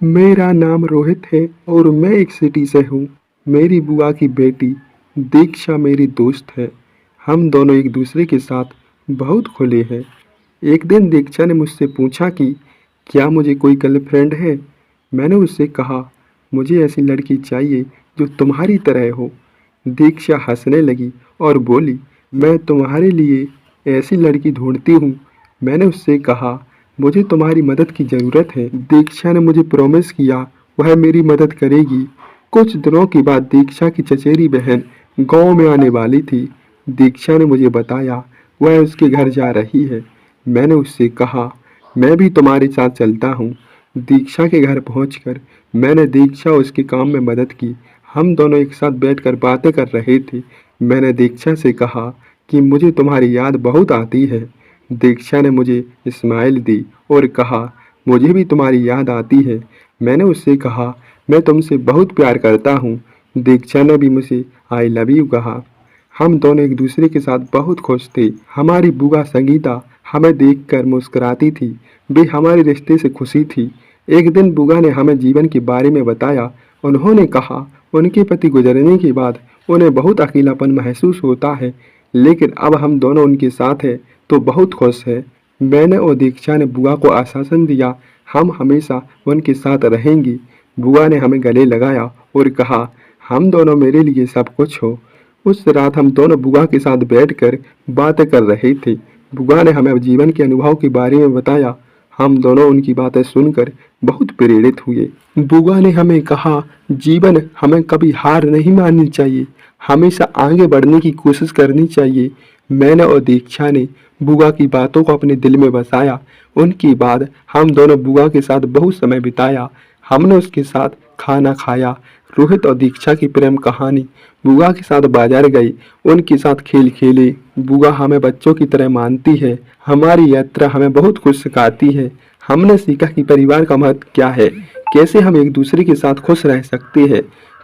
मेरा नाम रोहित है और मैं एक सिटी से हूँ। मेरी बुआ की बेटी दीक्षा मेरी दोस्त है। हम दोनों एक दूसरे के साथ बहुत खुले हैं। एक दिन दीक्षा ने मुझसे पूछा कि क्या मुझे कोई गर्लफ्रेंड है। मैंने उससे कहा मुझे ऐसी लड़की चाहिए जो तुम्हारी तरह हो। दीक्षा हंसने लगी और बोली मैं तुम्हारे लिए ऐसी लड़की ढूंढती हूँ। मैंने उससे कहा मुझे तुम्हारी मदद की ज़रूरत है। दीक्षा ने मुझे प्रॉमिस किया वह मेरी मदद करेगी। कुछ दिनों के बाद दीक्षा की चचेरी बहन गांव में आने वाली थी। दीक्षा ने मुझे बताया वह उसके घर जा रही है। मैंने उससे कहा मैं भी तुम्हारे साथ चलता हूँ। दीक्षा के घर पहुंचकर मैंने दीक्षा उसके काम में मदद की। हम दोनों एक साथ बैठकर बातें कर रहे थे। मैंने दीक्षा से कहा कि मुझे तुम्हारी याद बहुत आती है। दीक्षा ने मुझे स्माइल दी और कहा मुझे भी तुम्हारी याद आती है। मैंने उससे कहा मैं तुमसे बहुत प्यार करता हूँ। दीक्षा ने भी मुझे आई लव यू कहा। हम दोनों एक दूसरे के साथ बहुत खुश थे। हमारी बुआ संगीता हमें देखकर मुस्कुराती थी। वे हमारे रिश्ते से खुशी थी। एक दिन बुआ ने हमें जीवन के बारे में बताया। उन्होंने कहा उनके पति गुजरने के बाद उन्हें बहुत अकेलापन महसूस होता है, लेकिन अब हम दोनों उनके साथ हैं तो बहुत खुश है। मैंने और दीक्षा ने बुआ को आश्वासन दिया हम हमेशा उनके साथ रहेंगे। बुआ ने हमें गले लगाया और कहा हम दोनों मेरे लिए सब कुछ हो। उस रात हम दोनों बुआ के साथ बैठकर बातें कर रहे थे। बुआ ने हमें जीवन के अनुभव के बारे में बताया। हम दोनों उनकी बातें सुनकर बहुत प्रेरित हुए। बुआ ने हमें कहा जीवन हमें कभी हार नहीं माननी चाहिए, हमेशा आगे बढ़ने की कोशिश करनी चाहिए। मैंने और दीक्षा ने बुआ की बातों को अपने दिल में बसाया। उनके बाद हम दोनों बुआ के साथ बहुत समय बिताया। हमने उसके साथ खाना खाया। रोहित और दीक्षा की प्रेम कहानी। बुआ के साथ बाजार गई, उनके साथ खेल खेले। बुआ हमें बच्चों की तरह मानती है। हमारी यात्रा हमें बहुत कुछ सिखाती है। हमने सीखा कि परिवार का महत्व क्या है, कैसे हम एक दूसरे के साथ खुश रह सकते हैं।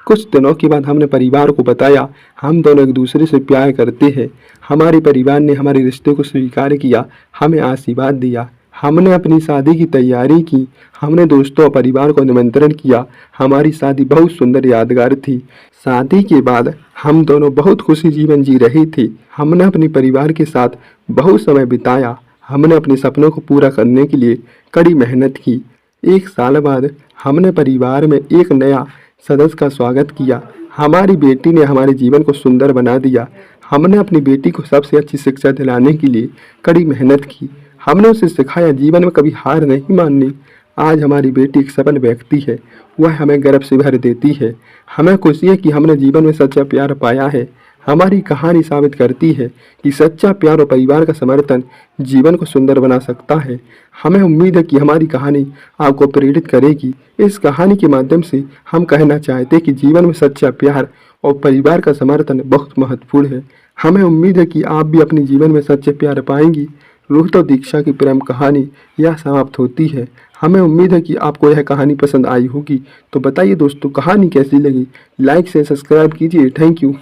कुछ दिनों के बाद हमने परिवार को बताया हम दोनों एक दूसरे से प्यार करते हैं। हमारे परिवार ने हमारे रिश्ते को स्वीकार किया, हमें आशीर्वाद दिया। हमने अपनी शादी की तैयारी की। हमने दोस्तों और परिवार को निमंत्रण किया। हमारी शादी बहुत सुंदर यादगार थी। शादी के बाद हम दोनों बहुत खुशी जीवन जी रहे थे। हमने अपने परिवार के साथ बहुत समय बिताया। हमने अपने सपनों को पूरा करने के लिए कड़ी मेहनत की। एक साल बाद हमने परिवार में एक नया सदस्य का स्वागत किया। हमारी बेटी ने हमारे जीवन को सुंदर बना दिया। हमने अपनी बेटी को सबसे अच्छी शिक्षा दिलाने के लिए कड़ी मेहनत की। हमने उसे सिखाया जीवन में कभी हार नहीं माननी। आज हमारी बेटी एक सफल व्यक्ति है। वह हमें गर्व से भर देती है। हमें खुशी है कि हमने जीवन में सच्चा प्यार पाया है। हमारी कहानी साबित करती है कि सच्चा प्यार और परिवार का समर्थन जीवन को सुंदर बना सकता है। हमें उम्मीद है कि हमारी कहानी आपको प्रेरित करेगी। इस कहानी के माध्यम से हम कहना चाहते हैं कि जीवन में सच्चा प्यार और परिवार का समर्थन बहुत महत्वपूर्ण है। हमें उम्मीद है कि आप भी अपने जीवन में सच्चे प्यार पाएंगी। रोहित और दीक्षा की प्रेम कहानी यह समाप्त होती है। हमें उम्मीद है कि आपको यह कहानी पसंद आई होगी। तो बताइए दोस्तों कहानी कैसी लगी। लाइक से सब्सक्राइब कीजिए। Thank you.